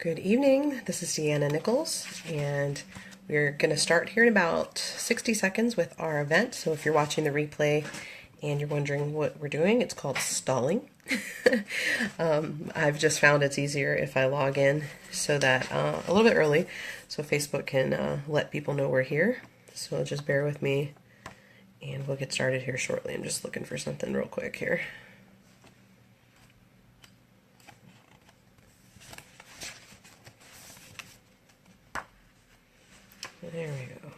Good evening. This is Deanna Nichols, and we're going to start here in about 60 seconds with our event. So if you're watching the replay and you're wondering what we're doing, it's called stalling. I've just found it's easier if I log in so that a little bit early so Facebook can let people know we're here. So just bear with me and we'll get started here shortly. I'm just looking for something real quick here. There we go.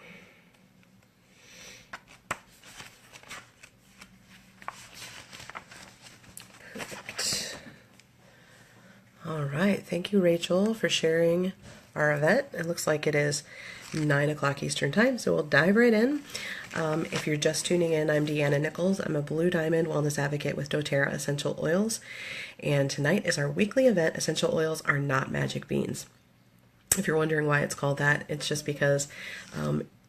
Perfect. All right. Thank you, Rachel, for sharing our event. It looks like it is 9 o'clock Eastern Time, so we'll dive right in. If you're just tuning in, I'm Deanna Nichols. I'm a Blue Diamond Wellness Advocate with doTERRA Essential Oils, and tonight is our weekly event, Essential Oils Are Not Magic Beans. If you're wondering why it's called that, it's just because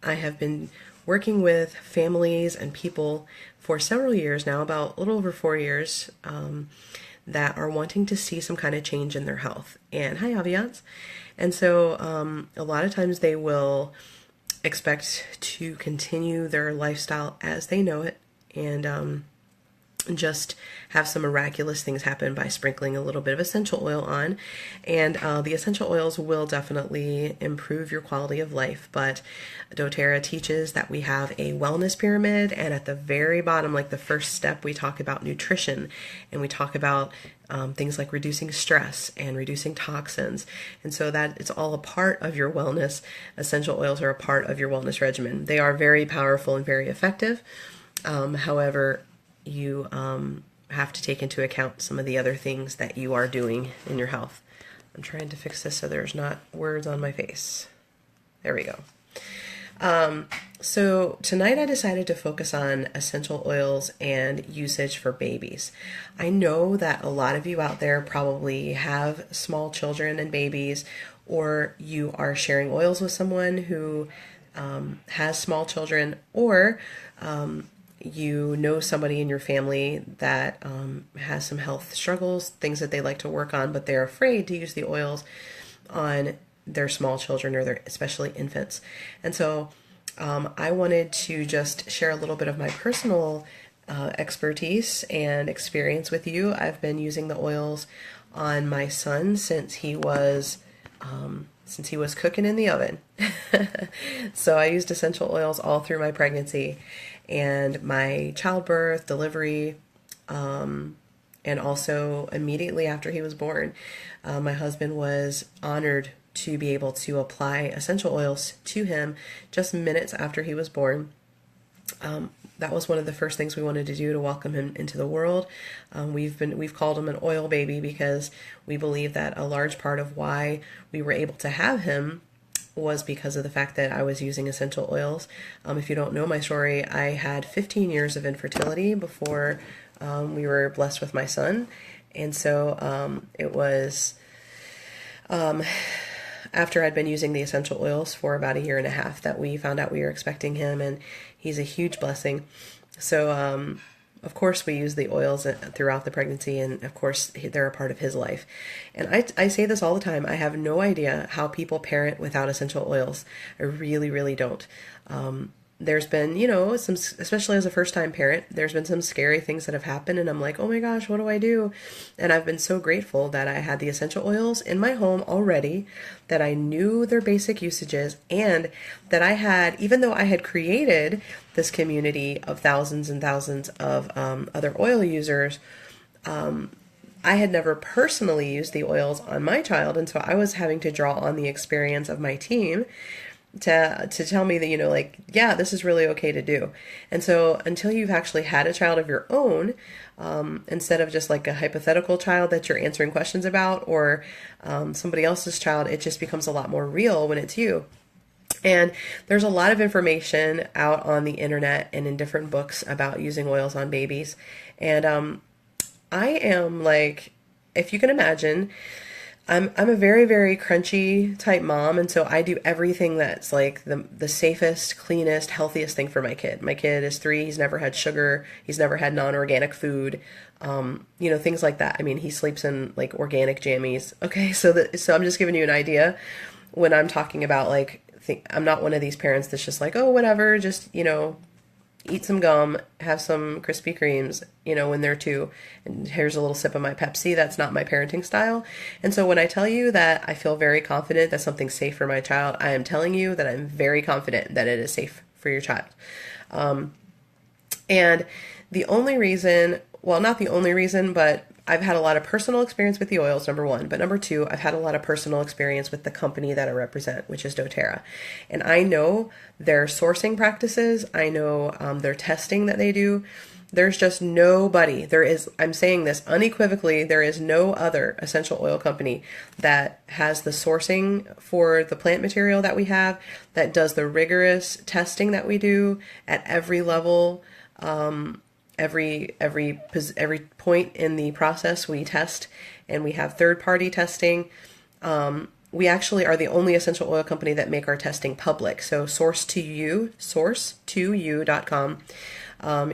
I have been working with families and people for several years now, about a little over 4 years, that are wanting to see some kind of change in their health. And hi, Aviance. And so a lot of times they will expect to continue their lifestyle as they know it and just have some miraculous things happen by sprinkling a little bit of essential oil on. And the essential oils will definitely improve your quality of life, but doTERRA teaches that we have a wellness pyramid, and at the very bottom, like the first step, we talk about nutrition, and we talk about things like reducing stress and reducing toxins. And so that it's all a part of your wellness. Essential oils are a part of your wellness regimen. They are very powerful and very effective. However, you have to take into account some of the other things that you are doing in your health. I'm trying to fix this so there's not words on my face. There we go. So tonight I decided to focus on essential oils and usage for babies. I know that a lot of you out there probably have small children and babies, or you are sharing oils with someone who has small children, or you know somebody in your family that has some health struggles, things that they like to work on, but they're afraid to use the oils on their small children or their especially infants. And so I wanted to just share a little bit of my personal expertise and experience with you. I've been using the oils on my son since he was cooking in the oven. So I used essential oils all through my pregnancy and my childbirth, delivery, and also immediately after he was born. My husband was honored to be able to apply essential oils to him just minutes after he was born. That was one of the first things we wanted to do to welcome him into the world. We've called him an oil baby because we believe that a large part of why we were able to have him was because of the fact that I was using essential oils. If you don't know my story, I had 15 years of infertility before we were blessed with my son. And so it was after I'd been using the essential oils for about 1.5 years that we found out we were expecting him, and he's a huge blessing. So of course we use the oils throughout the pregnancy, and of course they're a part of his life. And I say this all the time, I have no idea how people parent without essential oils. I really, really don't. There's been, some, especially as a first-time parent, there's been some scary things that have happened, and I'm like, oh my gosh, what do I do? And I've been so grateful that I had the essential oils in my home already, that I knew their basic usages, and that I had, even though I had created this community of thousands and thousands of other oil users, I had never personally used the oils on my child, and so I was having to draw on the experience of my team to tell me that, yeah, this is really okay to do. And so until you've actually had a child of your own, instead of just like a hypothetical child that you're answering questions about, or somebody else's child, it just becomes a lot more real when it's you. And there's a lot of information out on the internet and in different books about using oils on babies. And I am like, if you can imagine, I'm a very, very crunchy type mom, and so I do everything that's like the safest, cleanest, healthiest thing for my kid. My kid is 3, he's never had sugar, he's never had non-organic food. things like that. I mean, he sleeps in like organic jammies. Okay, so I'm just giving you an idea when I'm talking about like, I'm not one of these parents that's just like, oh, whatever, just, eat some gum, have some Krispy Kremes, when they're two, and here's a little sip of my Pepsi. That's not my parenting style. And so when I tell you that I feel very confident that something's safe for my child, I am telling you that I'm very confident that it is safe for your child. And the only reason, well, not the only reason, but I've had a lot of personal experience with the oils, number one. But number two, I've had a lot of personal experience with the company that I represent, which is doTERRA. And I know their sourcing practices. I know their testing that they do. There's just nobody, I'm saying this unequivocally, there is no other essential oil company that has the sourcing for the plant material that we have, that does the rigorous testing that we do at every level. Every point in the process we test, and we have third-party testing. We actually are the only essential oil company that make our testing public. So source2u.com.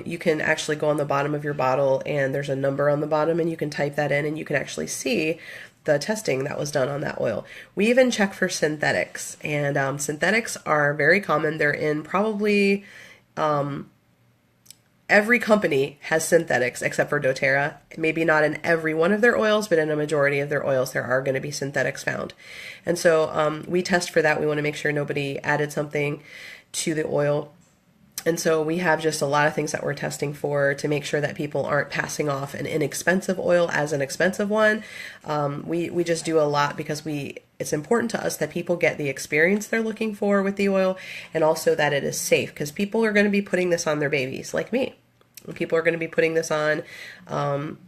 You can actually go on the bottom of your bottle, and there's a number on the bottom, and you can type that in, and you can actually see the testing that was done on that oil. We even check for synthetics, and synthetics are very common. They're in probably every company has synthetics except for doTERRA. Maybe not in every one of their oils, but in a majority of their oils, there are going to be synthetics found. And so we test for that. We want to make sure nobody added something to the oil. And so we have just a lot of things that we're testing for to make sure that people aren't passing off an inexpensive oil as an expensive one. We just do a lot because it's important to us that people get the experience they're looking for with the oil, and also that it is safe, because people are going to be putting this on their babies like me. People are going to be putting this on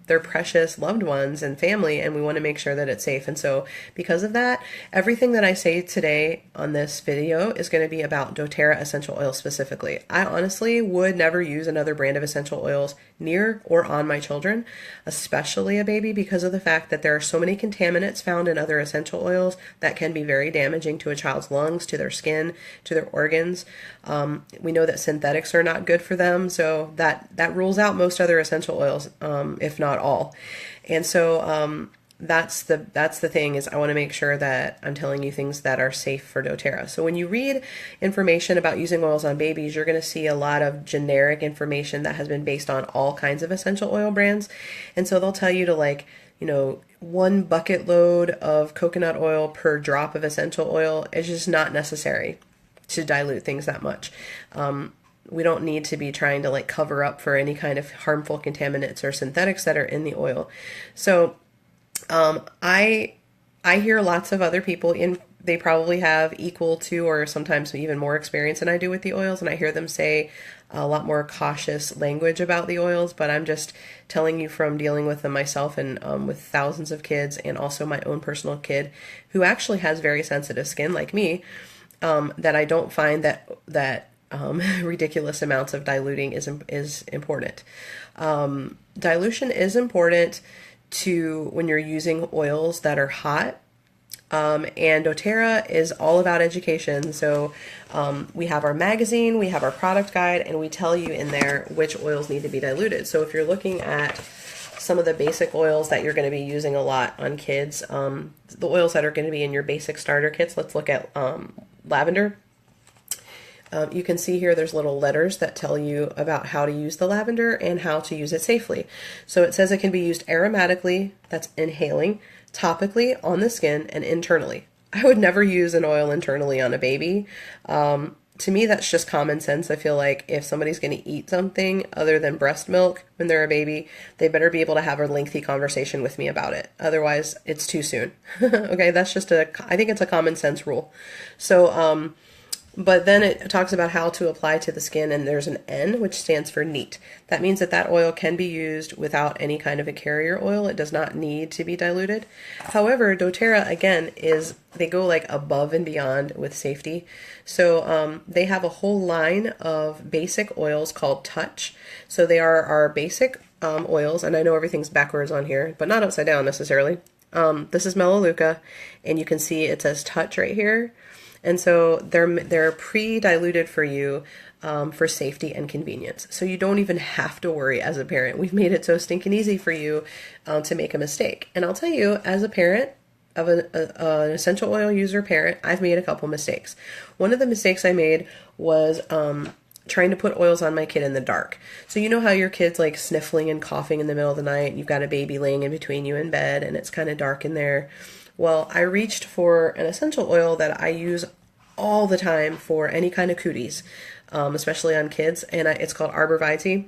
their precious loved ones and family, and we want to make sure that it's safe. And so because of that, everything that I say today on this video is going to be about doTERRA essential oil specifically. I honestly would never use another brand of essential oils near or on my children, especially a baby, because of the fact that there are so many contaminants found in other essential oils that can be very damaging to a child's lungs, to their skin, to their organs. We know that synthetics are not good for them, so that rules out most other essential oils, if not all. And so that's the thing, is I want to make sure that I'm telling you things that are safe for doTERRA. So when you read information about using oils on babies, you're going to see a lot of generic information that has been based on all kinds of essential oil brands. And so they'll tell you to 1 bucket load of coconut oil per drop of essential oil. Is just not necessary to dilute things that much. We don't need to be trying to cover up for any kind of harmful contaminants or synthetics that are in the oil. So I hear lots of other people, they probably have equal to or sometimes even more experience than I do with the oils, and I hear them say a lot more cautious language about the oils, but I'm just telling you from dealing with them myself, and with thousands of kids, and also my own personal kid who actually has very sensitive skin like me, that I don't find that ridiculous amounts of diluting is important. Dilution is important to when you're using oils that are hot. And doTERRA is all about education. So we have our magazine, we have our product guide, and we tell you in there which oils need to be diluted. So if you're looking at some of the basic oils that you're going to be using a lot on kids, the oils that are going to be in your basic starter kits, let's look at lavender. You can see here there's little letters that tell you about how to use the lavender and how to use it safely. So it says it can be used aromatically, that's inhaling, topically, on the skin, and internally. I would never use an oil internally on a baby. To me, that's just common sense. I feel like if somebody's going to eat something other than breast milk when they're a baby, they better be able to have a lengthy conversation with me about it. Otherwise, it's too soon. Okay, that's just I think it's a common sense rule. So, but then it talks about how to apply to the skin, and there's an N, which stands for neat. That means that oil can be used without any kind of a carrier oil. It does not need to be diluted. However, doTERRA, again, they go above and beyond with safety. So they have a whole line of basic oils called Touch. So they are our basic oils, and I know everything's backwards on here, but not upside down necessarily. This is Melaleuca, and you can see it says Touch right here. And so they're pre-diluted for you for safety and convenience. So you don't even have to worry as a parent. We've made it so stinking easy for you to make a mistake. And I'll tell you, as a parent, of an essential oil user parent, I've made a couple mistakes. One of the mistakes I made was trying to put oils on my kid in the dark. So you know how your kid's like sniffling and coughing in the middle of the night, and you've got a baby laying in between you in bed, and it's kind of dark in there. Well, I reached for an essential oil that I use all the time for any kind of cooties, especially on kids, and it's called Arbor Vitae.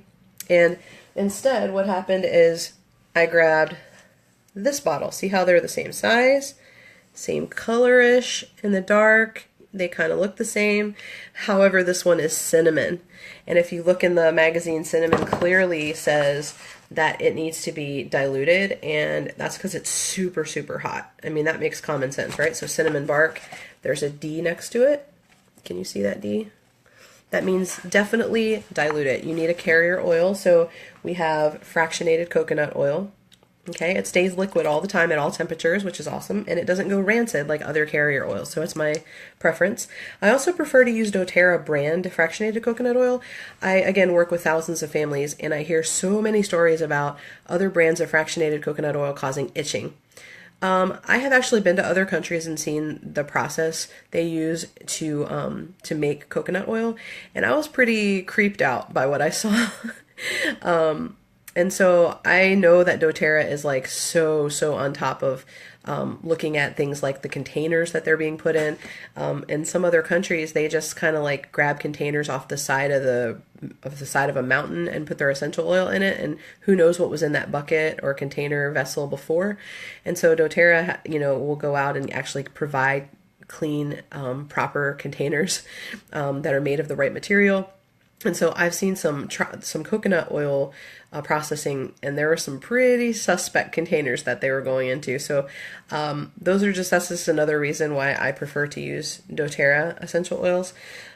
And instead, what happened is I grabbed this bottle. See how they're the same size, same colorish in the dark. They kind of look the same. However, this one is cinnamon. And if you look in the magazine, cinnamon clearly says that it needs to be diluted, and that's because it's super, super hot. I mean, that makes common sense, right? So cinnamon bark, there's a D next to it. Can you see that D? That means definitely dilute it. You need a carrier oil. So we have fractionated coconut oil. Okay, it stays liquid all the time at all temperatures, which is awesome, and it doesn't go rancid like other carrier oils, so it's my preference. I also prefer to use doTERRA brand fractionated coconut oil. I, again, work with thousands of families, and I hear so many stories about other brands of fractionated coconut oil causing itching. I have actually been to other countries and seen the process they use to make coconut oil, and I was pretty creeped out by what I saw. And so I know that doTERRA is like so on top of looking at things like the containers that they're being put in. In some other countries, they just kind of like grab containers off the side of the side of a mountain and put their essential oil in it, and who knows what was in that bucket or container vessel before. And so doTERRA, will go out and actually provide clean, proper containers that are made of the right material. And so I've seen some coconut oil processing, and there were some pretty suspect containers that they were going into. So that's just another reason why I prefer to use doTERRA essential oils,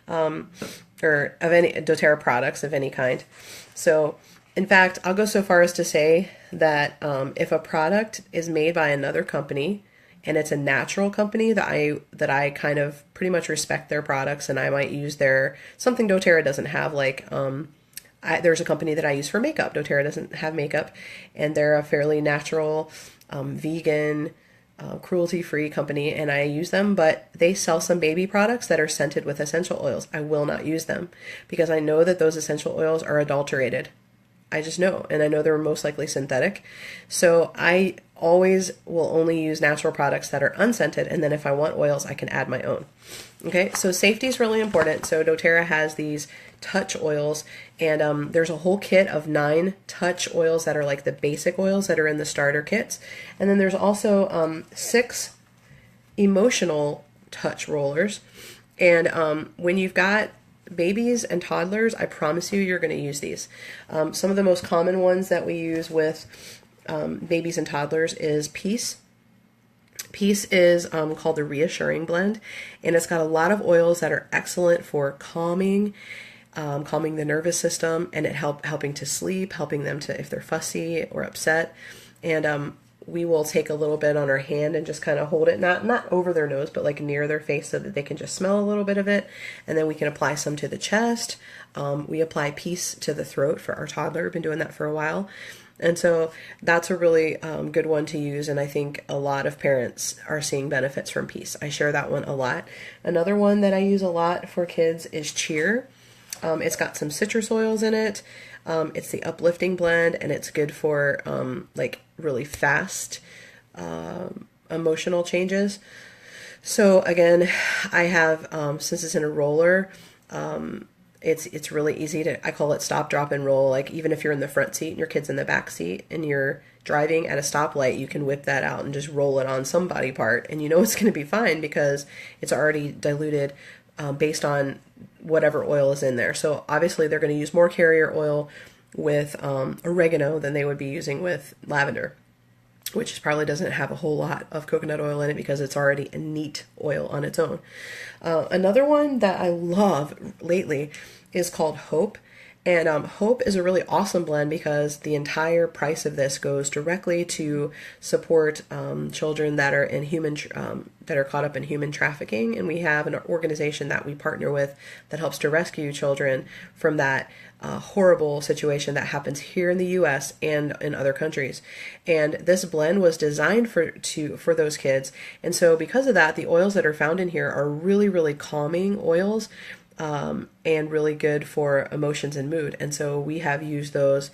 or of any doTERRA products of any kind. So in fact, I'll go so far as to say that if a product is made by another company, and it's a natural company that I kind of pretty much respect their products, and I might use something doTERRA doesn't have, like there's a company that I use for makeup. doTERRA doesn't have makeup, and they're a fairly natural, vegan, cruelty-free company, and I use them, but they sell some baby products that are scented with essential oils. I will not use them because I know that those essential oils are adulterated. I just know, and I know they're most likely synthetic. So I always will only use natural products that are unscented, and then if I want oils, I can add my own. Okay, so safety is really important. So doTERRA has these touch oils, and there's a whole kit of 9 touch oils that are like the basic oils that are in the starter kits. And then there's also 6 emotional touch rollers. And when you've got babies and toddlers, I promise you're going to use these. Some of the most common ones that we use with babies and toddlers is Peace. Peace is called the Reassuring Blend, and it's got a lot of oils that are excellent for calming the nervous system, and helping to sleep, helping them to, if they're fussy or upset. And we will take a little bit on our hand and just kind of hold it, not over their nose, but like near their face, so that they can just smell a little bit of it. And then we can apply some to the chest. We apply Peace to the throat for our toddler. We've been doing that for a while. And so that's a really good one to use, and I think a lot of parents are seeing benefits from Peace. I share that one a lot. Another one that I use a lot for kids is Cheer. It's got some citrus oils in it. It's the uplifting blend, and it's good for like really fast emotional changes. So again, I have since it's in a roller, it's really easy to, I call it stop, drop, and roll. Like even if you're in the front seat and your kid's in the back seat and you're driving at a stoplight, you can whip that out and just roll it on some body part, and it's going to be fine because it's already diluted based on whatever oil is in there. So obviously they're going to use more carrier oil with oregano than they would be using with lavender, which probably doesn't have a whole lot of coconut oil in it because it's already a neat oil on its own. Another one that I love lately is called Hope, And Hope is a really awesome blend because the entire price of this goes directly to support children that are in that are caught up in human trafficking. And we have an organization that we partner with that helps to rescue children from that horrible situation that happens here in the U.S. and in other countries. And this blend was designed for those kids. And so because of that, the oils that are found in here are really, really calming oils. And really good for emotions and mood. And so we have used those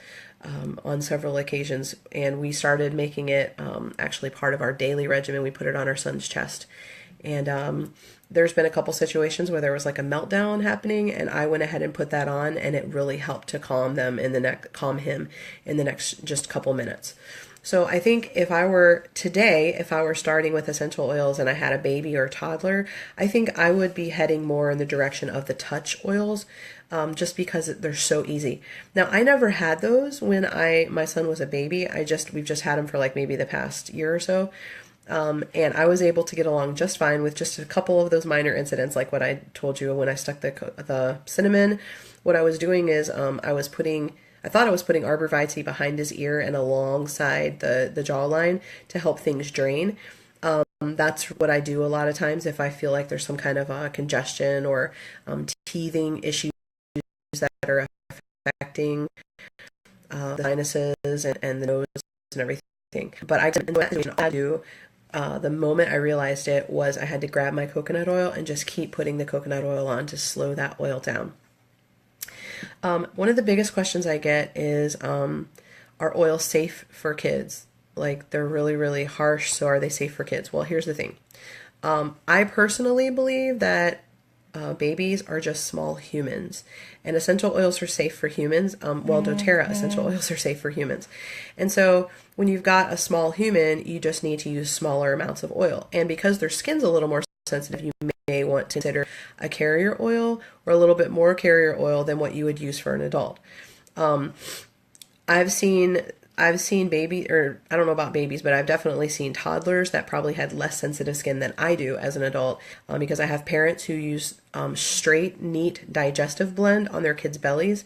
on several occasions, and we started making it actually part of our daily regimen. We put it on our son's chest. And there's been a couple situations where there was like a meltdown happening, and I went ahead and put that on, and it really helped to calm him in the next just couple minutes. So I think if I were starting with essential oils and I had a baby or a toddler, I think I would be heading more in the direction of the touch oils, just because they're so easy. Now, I never had those when my son was a baby. We've just had them for like maybe the past year or so. And I was able to get along just fine with just a couple of those minor incidents, like what I told you when I stuck the cinnamon. What I was doing is I thought I was putting arborvitae behind his ear and alongside the jawline to help things drain. That's what I do a lot of times if I feel like there's some kind of congestion or teething issues that are affecting the sinuses and the nose and everything. But I do. The moment I realized it was I had to grab my coconut oil and just keep putting the coconut oil on to slow that oil down. One of the biggest questions I get is, are oils safe for kids? Like, they're really, really harsh, so are they safe for kids? Well, here's the thing. I personally believe that babies are just small humans, and essential oils are safe for humans. doTERRA essential oils are safe for humans. And so when you've got a small human, you just need to use smaller amounts of oil. And because their skin's a little more sensitive, you may want to consider a carrier oil or a little bit more carrier oil than what you would use for an adult. I've seen baby, or I don't know about babies, but I've definitely seen toddlers that probably had less sensitive skin than I do as an adult, because I have parents who use straight, neat digestive blend on their kids' bellies.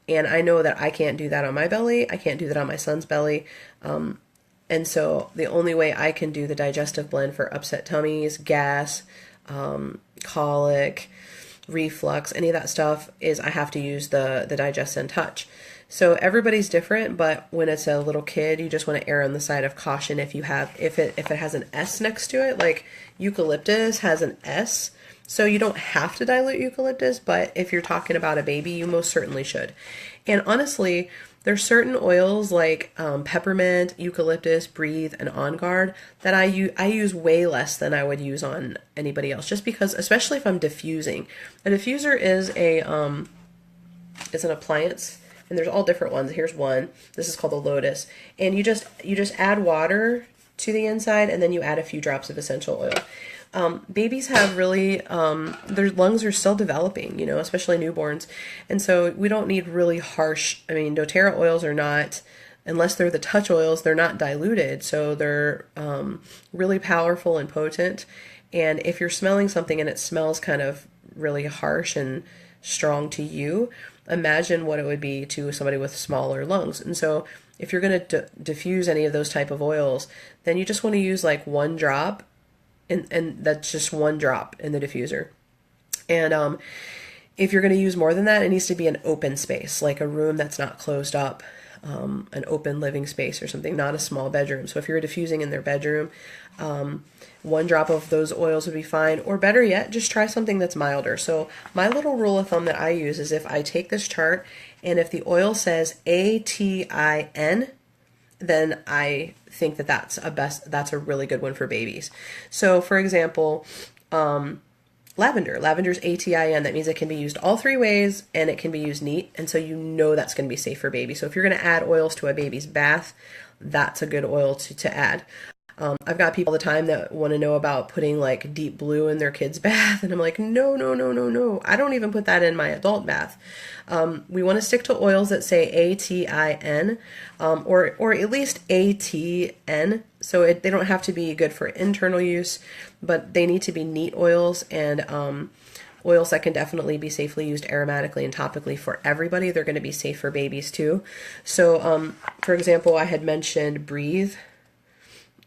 And I know that I can't do that on my belly. I can't do that on my son's belly. And so the only way I can do the digestive blend for upset tummies, gas, colic, reflux, any of that stuff, is I have to use the Digest and Touch. So everybody's different, but when it's a little kid, you just want to err on the side of caution if it has an S next to it, like eucalyptus has an S. So you don't have to dilute eucalyptus, but if you're talking about a baby, you most certainly should. And honestly, there's certain oils like peppermint, eucalyptus, Breathe, and On Guard that I use way less than I would use on anybody else, just because, especially if I'm diffusing. A diffuser is an appliance, and there's all different ones. Here's one. This is called the Lotus, and you just add water to the inside, and then you add a few drops of essential oil. Babies have really, their lungs are still developing, especially newborns. And so we don't need really harsh, doTERRA oils are not, unless they're the touch oils, they're not diluted. So they're really powerful and potent. And if you're smelling something and it smells kind of really harsh and strong to you, imagine what it would be to somebody with smaller lungs. And so if you're going to diffuse any of those type of oils, then you just want to use like one drop. And that's just one drop in the diffuser. And if you're going to use more than that, it needs to be an open space, like a room that's not closed up, an open living space or something, not a small bedroom. So if you're diffusing in their bedroom, one drop of those oils would be fine. Or better yet, just try something that's milder. So my little rule of thumb that I use is if I take this chart and if the oil says ATIN, then I think that's a really good one for babies. So for example, lavender's ATIN, that means it can be used all three ways and it can be used neat. And so that's going to be safe for baby. So if you're going to add oils to a baby's bath, that's a good oil to add. I've got people all the time that want to know about putting like deep blue in their kid's bath. And I'm like, no. I don't even put that in my adult bath. We want to stick to oils that say ATIN, or at least ATN. So they don't have to be good for internal use, but they need to be neat oils and oils that can definitely be safely used aromatically and topically for everybody. They're going to be safe for babies too. So, for example, I had mentioned Breathe,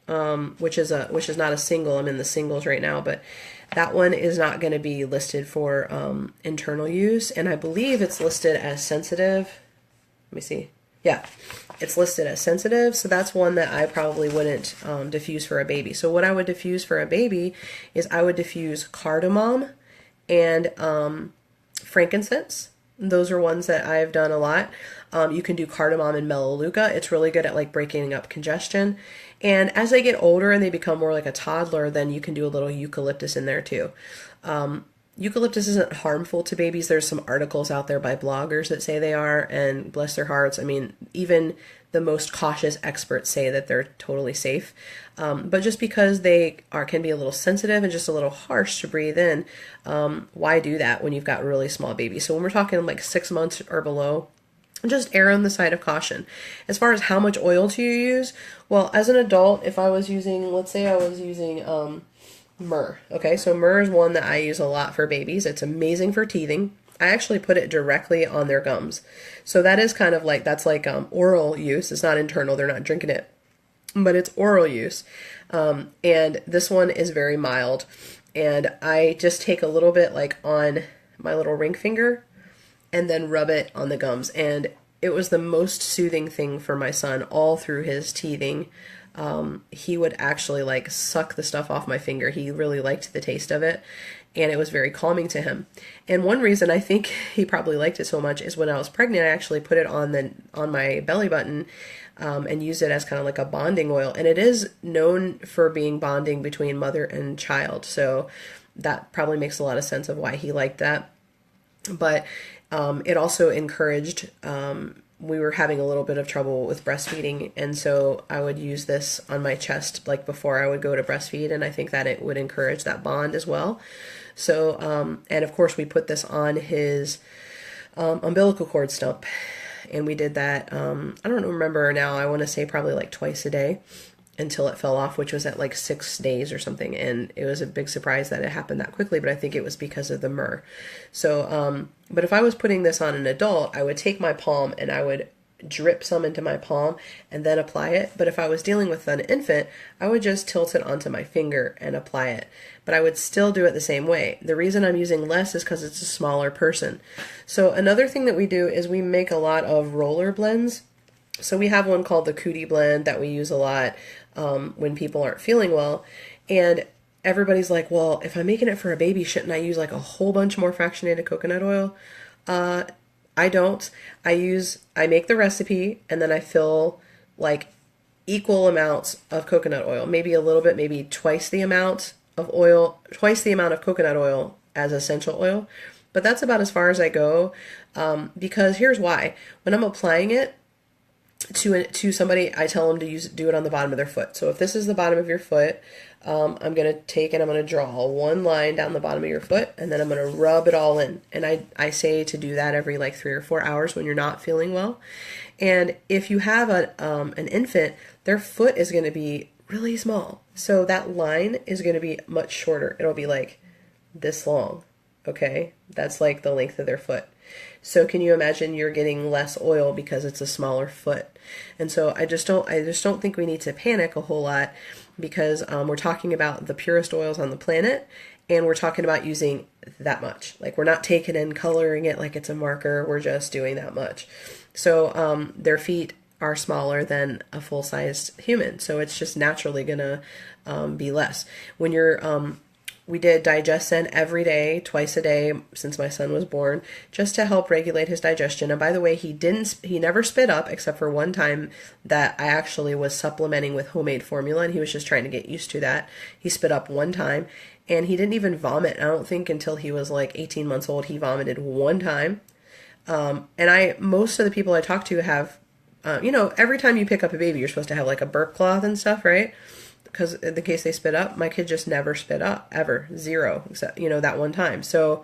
which is not a single. I'm in the singles right now, but that one is not going to be listed for internal use, and I believe it's listed as sensitive. Let me see. Yeah, it's listed as sensitive, so that's one that I probably wouldn't diffuse for a baby. So what I would diffuse for a baby is I would diffuse cardamom and frankincense. Those are ones that I've done a lot. You can do cardamom and melaleuca. It's really good at like breaking up congestion. And as they get older and they become more like a toddler, then you can do a little eucalyptus in there too. Eucalyptus isn't harmful to babies. There's some articles out there by bloggers that say they are, and bless their hearts. I mean, even the most cautious experts say that they're totally safe. But just because they can be a little sensitive and just a little harsh to breathe in, why do that when you've got really small babies? So when we're talking like 6 months or below, just err on the side of caution. As far as how much oil to use, well, as an adult, if I was using, let's say I was using myrrh. Okay, so myrrh is one that I use a lot for babies. It's amazing for teething. I actually put it directly on their gums. So that is kind of like, that's like oral use. It's not internal. They're not drinking it, but it's oral use. And this one is very mild. And I just take a little bit like on my little ring finger and then rub it on the gums. And it was the most soothing thing for my son all through his teething. He would actually like suck the stuff off my finger. He really liked the taste of it, and it was very calming to him. And one reason I think he probably liked it so much is when I was pregnant, I actually put it on my belly button and used it as kind of like a bonding oil. And it is known for being bonding between mother and child. So that probably makes a lot of sense of why he liked that. But it also encouraged, we were having a little bit of trouble with breastfeeding, and so I would use this on my chest like before I would go to breastfeed, and I think that it would encourage that bond as well. So, and of course we put this on his umbilical cord stump, and we did that, I don't remember now, I want to say probably like twice a day until it fell off, which was at like 6 days or something. And it was a big surprise that it happened that quickly, but I think it was because of the myrrh. So, but if I was putting this on an adult, I would take my palm and I would drip some into my palm and then apply it. But if I was dealing with an infant, I would just tilt it onto my finger and apply it. But I would still do it the same way. The reason I'm using less is because it's a smaller person. So another thing that we do is we make a lot of roller blends. So we have one called the Cootie Blend that we use a lot when people aren't feeling well. And everybody's like, well, if I'm making it for a baby, shouldn't I use like a whole bunch more fractionated coconut oil? I don't. I make the recipe and then I fill like equal amounts of coconut oil, maybe a little bit, maybe twice the amount of oil, twice the amount of coconut oil as essential oil. But that's about as far as I go, because here's why. When I'm applying it to somebody, I tell them to do it on the bottom of their foot. So if this is the bottom of your foot, I'm going to take and I'm going to draw one line down the bottom of your foot, and then I'm going to rub it all in. And I say to do that every like 3 or 4 hours when you're not feeling well. And if you have an infant, their foot is going to be really small. So that line is going to be much shorter. It'll be like this long. Okay. That's like the length of their foot. So can you imagine you're getting less oil because it's a smaller foot? And so I just don't think we need to panic a whole lot, because we're talking about the purest oils on the planet, and we're talking about using that much. Like, we're not taking and coloring it like it's a marker. We're just doing that much. So their feet are smaller than a full-sized human, so it's just naturally gonna be less. When you're we did Digescend every day, twice a day since my son was born, just to help regulate his digestion. And by the way, he never spit up, except for one time that I actually was supplementing with homemade formula, and he was just trying to get used to that. He spit up one time, and he didn't even vomit. I don't think until he was like 18 months old, he vomited one time. And most of the people I talk to have, every time you pick up a baby, you're supposed to have like a burp cloth and stuff, right? Because in the case they spit up, my kid just never spit up, ever, zero, except, that one time. So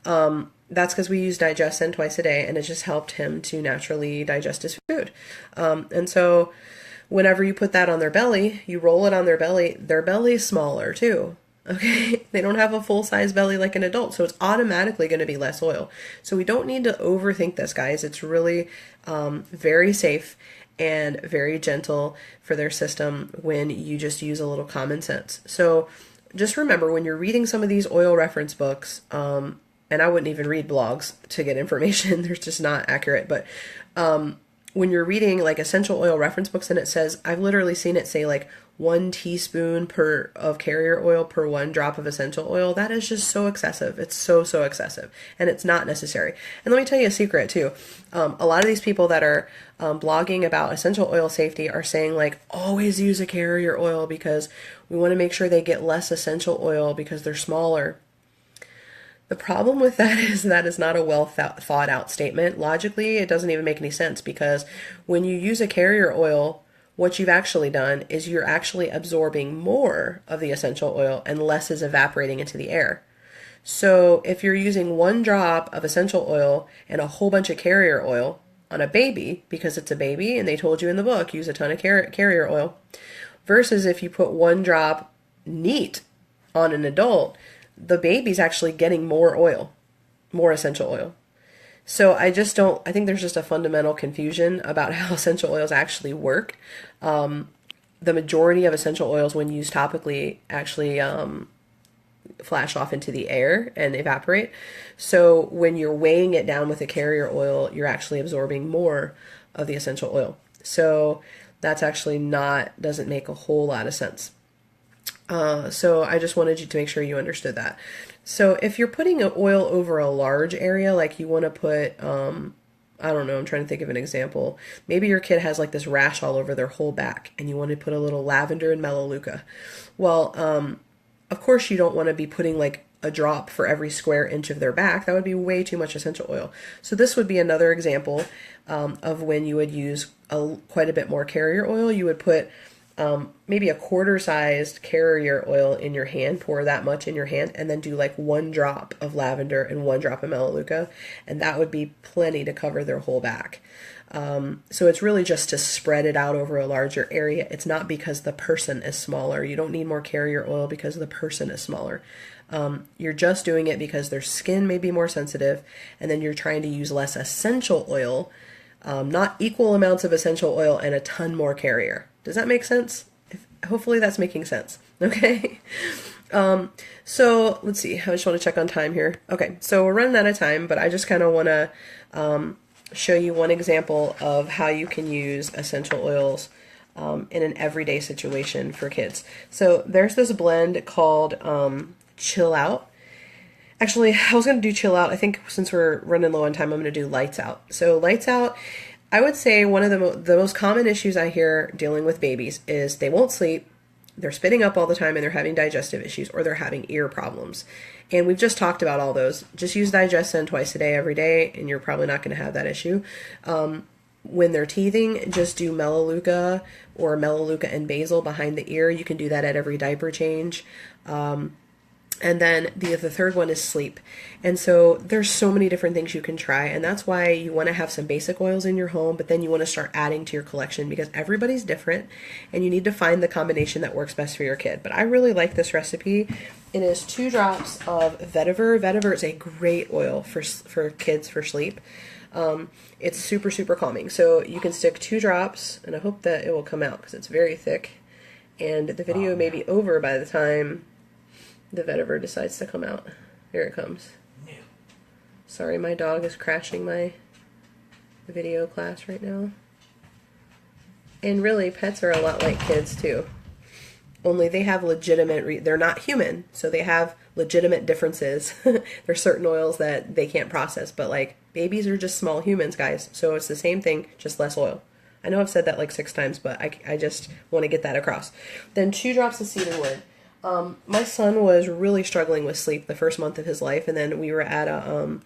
that's because we use Digescend twice a day, and it just helped him to naturally digest his food. And so whenever you put that on their belly, you roll it on their belly is smaller too. Okay, they don't have a full size belly like an adult, so it's automatically going to be less oil. So we don't need to overthink this, guys. It's really very safe and very gentle for their system when you just use a little common sense. So just remember when you're reading some of these oil reference books, and I wouldn't even read blogs to get information, they're just not accurate, but when you're reading like essential oil reference books and it says, I've literally seen it say like 1 teaspoon of carrier oil per 1 drop of essential oil. That is just so excessive. It's so excessive, and it's not necessary. And let me tell you a secret too. A lot of these people that are blogging about essential oil safety are saying like, always use a carrier oil because we want to make sure they get less essential oil because they're smaller. The problem with that is not a well thought out statement. Logically, it doesn't even make any sense because when you use a carrier oil, what you've actually done is you're actually absorbing more of the essential oil and less is evaporating into the air. So if you're using 1 drop of essential oil and a whole bunch of carrier oil on a baby, because it's a baby and they told you in the book, use a ton of carrier oil, versus if you put 1 drop neat on an adult, the baby's actually getting more oil, more essential oil. So I think there's just a fundamental confusion about how essential oils actually work. The majority of essential oils when used topically actually flash off into the air and evaporate. So when you're weighing it down with a carrier oil, you're actually absorbing more of the essential oil. So that's actually doesn't make a whole lot of sense. So I just wanted you to make sure you understood that. So if you're putting an oil over a large area, like you want to put, I don't know, I'm trying to think of an example. Maybe your kid has like this rash all over their whole back and you want to put a little lavender and melaleuca. Well, of course you don't want to be putting like a drop for every square inch of their back. That would be way too much essential oil. So this would be another example of when you would use quite a bit more carrier oil. You would put maybe a quarter-sized carrier oil in your hand, pour that much in your hand, and then do like 1 drop of lavender and 1 drop of melaleuca, and that would be plenty to cover their whole back. So it's really just to spread it out over a larger area. It's not because the person is smaller. You don't need more carrier oil because the person is smaller. You're just doing it because their skin may be more sensitive, and then you're trying to use less essential oil, not equal amounts of essential oil and a ton more carrier. Does that make sense? Hopefully that's making sense. Okay. So let's see. I just want to check on time here. Okay. So we're running out of time, but I just kind of want to show you one example of how you can use essential oils in an everyday situation for kids. So there's this blend called Chill Out. Actually, I was going to do Chill Out. I think since we're running low on time, I'm going to do Lights Out. So Lights Out, I would say one of the most common issues I hear dealing with babies is they won't sleep, they're spitting up all the time, and they're having digestive issues, or they're having ear problems. And we've just talked about all those. Just use Digestin twice a day, every day, and you're probably not going to have that issue. When they're teething, just do Melaleuca or Melaleuca and basil behind the ear. You can do that at every diaper change. And then the third one is sleep. And so there's so many different things you can try. And that's why you want to have some basic oils in your home, but then you want to start adding to your collection because everybody's different and you need to find the combination that works best for your kid. But I really like this recipe. It is 2 drops of vetiver. Vetiver is a great oil for kids for sleep. It's super calming. So you can stick 2 drops, and I hope that it will come out because it's very thick. And the video may be over by the time the vetiver decides to come out. Here it comes. Sorry, my dog is crashing my video class right now. And really, pets are a lot like kids too. Only they have legitimate, they're not human, so they have legitimate differences. There's certain oils that they can't process, but like babies are just small humans, guys. So it's the same thing, just less oil. I know I've said that like 6 times, but I just want to get that across. Then 2 drops of cedarwood. My son was really struggling with sleep the first month of his life, and then we were at a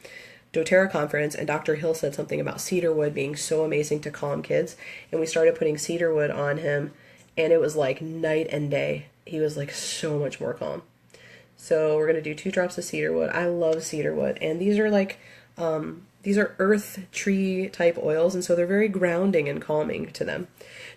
doTERRA conference, and Dr. Hill said something about cedarwood being so amazing to calm kids, and we started putting cedarwood on him, and it was like night and day. He was like so much more calm. So we're going to do 2 drops of cedarwood. I love cedarwood, and these are like these are earth tree type oils, and so they're very grounding and calming to them.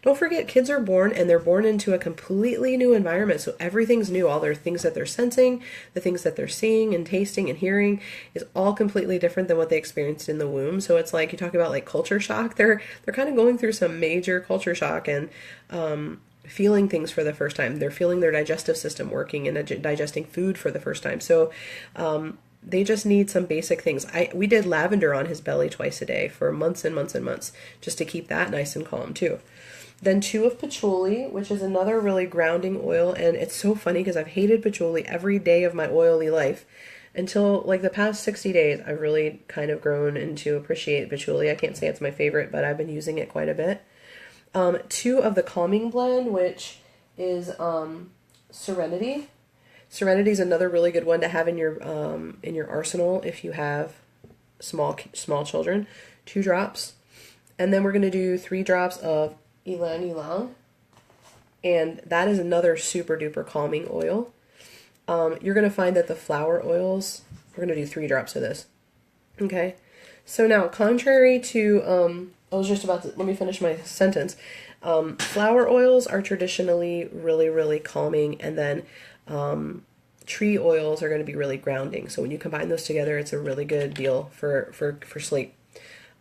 Don't forget, kids are born and they're born into a completely new environment. So everything's new. All their things that they're sensing, the things that they're seeing and tasting and hearing is all completely different than what they experienced in the womb. So it's like you talk about like culture shock. They're kind of going through some major culture shock and feeling things for the first time. They're feeling their digestive system working and digesting food for the first time. So they just need some basic things. We did lavender on his belly twice a day for months and months and months just to keep that nice and calm too. Then 2 of patchouli, which is another really grounding oil. And it's so funny because I've hated patchouli every day of my oily life until like the past 60 days. I've really kind of grown into appreciate patchouli. I can't say it's my favorite, but I've been using it quite a bit. 2 of the calming blend, which is Serenity. Serenity is another really good one to have in your arsenal if you have small children. 2 drops. And then we're going to do 3 drops of Ylang Ylang, and that is another super duper calming oil. You're going to find that the flower oils, we're going to do 3 drops of this. Okay, so now contrary to, I was just about to, let me finish my sentence. Flower oils are traditionally really, really calming, and then tree oils are going to be really grounding. So when you combine those together, it's a really good deal for sleep.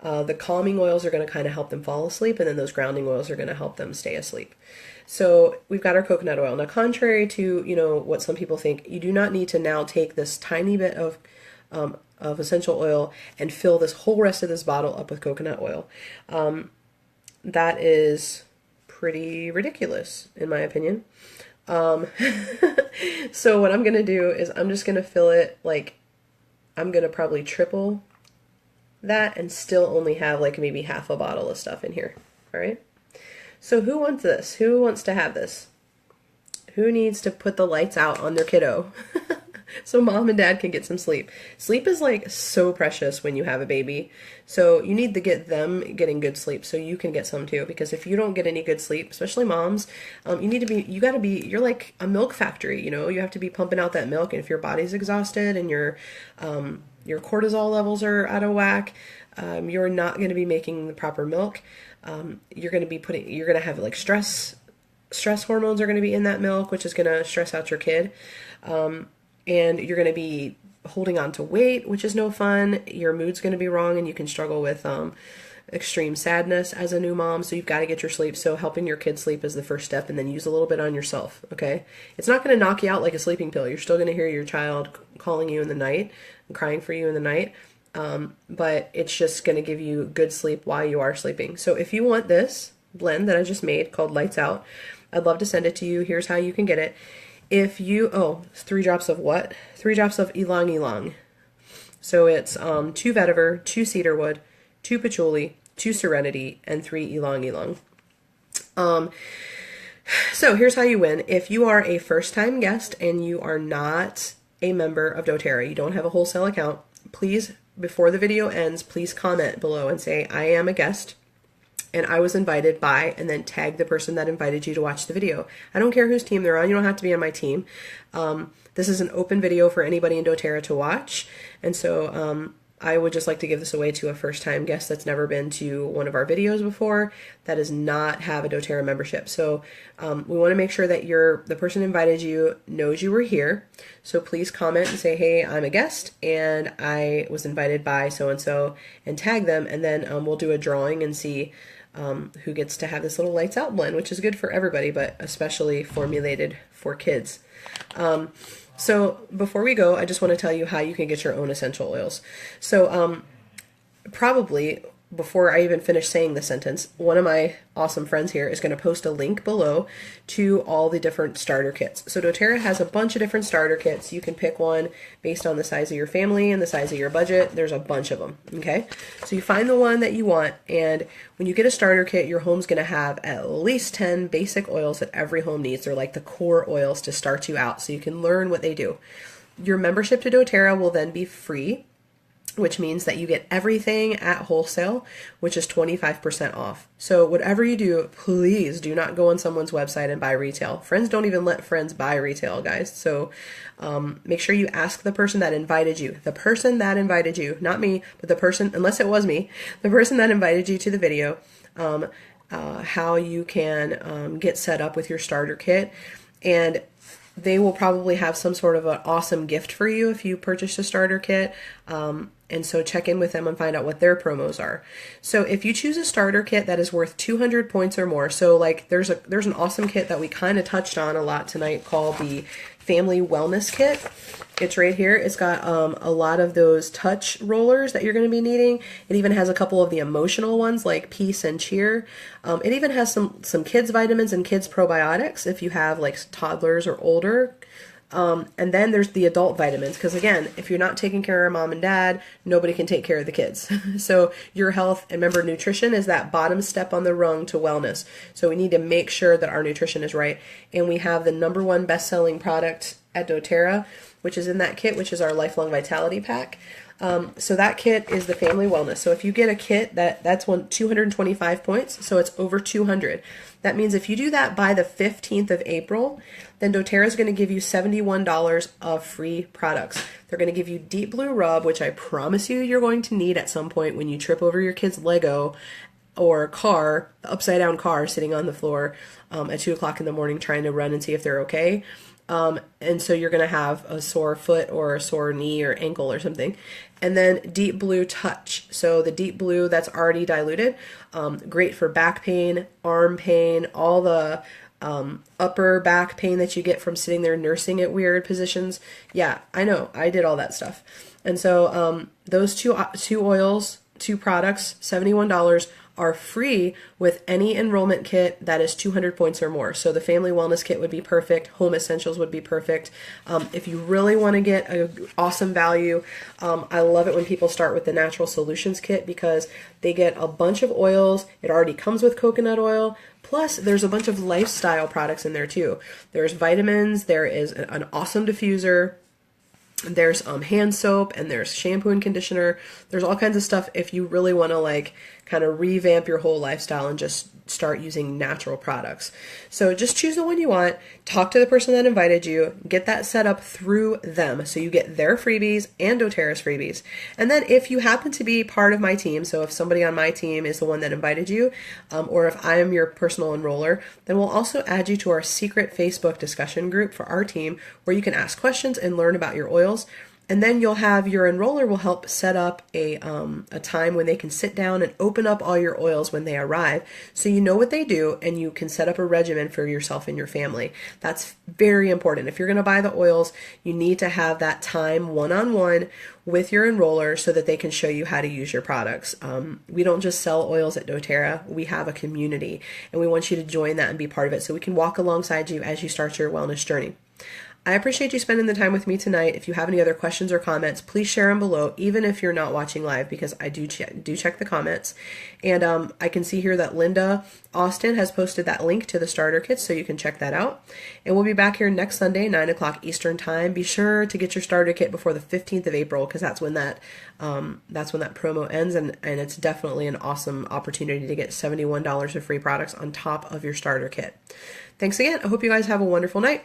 The calming oils are going to kind of help them fall asleep, and then those grounding oils are going to help them stay asleep. So we've got our coconut oil. Now, contrary to, what some people think, you do not need to now take this tiny bit of essential oil and fill this whole rest of this bottle up with coconut oil. That is pretty ridiculous, in my opinion. So what I'm going to do is I'm just going to fill it, I'm going to probably triple that and still only have maybe half a bottle of stuff in here. All right. So who wants this? Who wants to have this? Who needs to put the lights out on their kiddo so mom and dad can get some sleep? Sleep is so precious when you have a baby. So you need to get them getting good sleep so you can get some too. Because if you don't get any good sleep, especially moms, you're like a milk factory. You have to be pumping out that milk. And if your body's exhausted and your cortisol levels are out of whack, you're not going to be making the proper milk. You're going to have stress hormones are going to be in that milk, which is going to stress out your kid. And you're going to be holding on to weight, which is no fun. Your mood's going to be wrong, and you can struggle with extreme sadness as a new mom. So you've got to get your sleep. So helping your kid sleep is the first step, and then use a little bit on yourself. Okay. It's not going to knock you out like a sleeping pill. You're still going to hear your child calling you in the night and crying for you in the night. But it's just going to give you good sleep while you are sleeping. So if you want this blend that I just made called Lights Out, I'd love to send it to you. Here's how you can get it. If you, 3 drops of what? 3 drops of Ylang Ylang. So it's 2 vetiver, 2 cedarwood, 2 patchouli, 2 serenity, and 3 Ylang Ylang. So here's how you win. If you are a first-time guest and you are not a member of doTERRA, you don't have a wholesale account, please, before the video ends, please comment below and say, I am a guest and I was invited by, and then tag the person that invited you to watch the video. I don't care whose team they're on. You don't have to be on my team. This is an open video for anybody in doTERRA to watch. And so I would just like to give this away to a first-time guest that's never been to one of our videos before, that does not have a doTERRA membership. So we want to make sure that the person who invited you knows you were here. So please comment and say, hey, I'm a guest and I was invited by so-and-so, and tag them, and then we'll do a drawing and see who gets to have this little Lights Out blend, which is good for everybody, but especially formulated for kids. So before we go, I just want to tell you how you can get your own essential oils. So probably before I even finish saying the sentence, one of my awesome friends here is going to post a link below to all the different starter kits. So doTERRA has a bunch of different starter kits. You can pick one based on the size of your family and the size of your budget. There's a bunch of them, okay? So you find the one that you want, and when you get a starter kit, your home's going to have at least 10 basic oils that every home needs. They're like the core oils to start you out so you can learn what they do. Your membership to doTERRA will then be free. which means that you get everything at wholesale, which is 25% off. So whatever you do, please do not go on someone's website and buy retail. Friends don't even let friends buy retail, guys. So make sure you ask the person that invited you. The person that invited you, not me, but the person, unless it was me, the person that invited you to the video, how you can get set up with your starter kit. And they will probably have some sort of an awesome gift for you if you purchase a starter kit. And so check in with them and find out what their promos are. So if you choose a starter kit that is worth 200 points or more, so like there's an awesome kit that we kind of touched on a lot tonight called the Family Wellness Kit. It's right here. It's got a lot of those touch rollers that you're going to be needing. It even has a couple of the emotional ones like Peace and Cheer. It even has some kids vitamins and kids probiotics if you have like toddlers or older. And then there's the adult vitamins, because again, if you're not taking care of mom and dad, nobody can take care of the kids. So your health, and remember, nutrition is that bottom step on the rung to wellness. So we need to make sure that our nutrition is right. And we have the #1 best-selling product at doTERRA, which is in that kit, which is our Lifelong Vitality Pack. So that kit is the Family Wellness. So if you get a kit, that's 225 points, so it's over 200. That means if you do that by the 15th of April, then doTERRA is going to give you $71 of free products. They're going to give you Deep Blue Rub, which I promise you you're going to need at some point when you trip over your kid's Lego or car, upside down car sitting on the floor at 2 o'clock in the morning trying to run and see if they're okay. And so you're going to have a sore foot or a sore knee or ankle or something. And then Deep Blue Touch. So the Deep Blue that's already diluted, great for back pain, arm pain, all the upper back pain that you get from sitting there nursing at weird positions. Yeah, I know. I did all that stuff. And so those two oils, 2 products, $71, are free with any enrollment kit that is 200 points or more. So the Family Wellness Kit would be perfect. Home Essentials would be perfect. If you really want to get an awesome value, I love it when people start with the Natural Solutions Kit, because they get a bunch of oils. It already comes with coconut oil. Plus, there's a bunch of lifestyle products in there too. There's vitamins. There is an awesome diffuser. There's hand soap, and there's shampoo and conditioner. There's all kinds of stuff if you really want to like kind of revamp your whole lifestyle and just start using natural products. So just choose the one you want, talk to the person that invited you, get that set up through them so you get their freebies and doTERRA's freebies. And then if you happen to be part of my team, so if somebody on my team is the one that invited you, or if I am your personal enroller, then we'll also add you to our secret Facebook discussion group for our team, where you can ask questions and learn about your oils. And then you'll have your enroller will help set up a time when they can sit down and open up all your oils when they arrive, so you know what they do and you can set up a regimen for yourself and your family. That's very important. If you're going to buy the oils, you need to have that time one-on-one with your enroller so that they can show you how to use your products. We don't just sell oils at doTERRA. We have a community, and we want you to join that and be part of it so we can walk alongside you as you start your wellness journey. I appreciate you spending the time with me tonight. If you have any other questions or comments, please share them below, even if you're not watching live, because I do check the comments. And I can see here that Linda Austin has posted that link to the starter kits, so you can check that out. And we'll be back here next Sunday, 9 o'clock Eastern Time. Be sure to get your starter kit before the 15th of April, because that's when that promo ends, and it's definitely an awesome opportunity to get $71 of free products on top of your starter kit. Thanks again. I hope you guys have a wonderful night.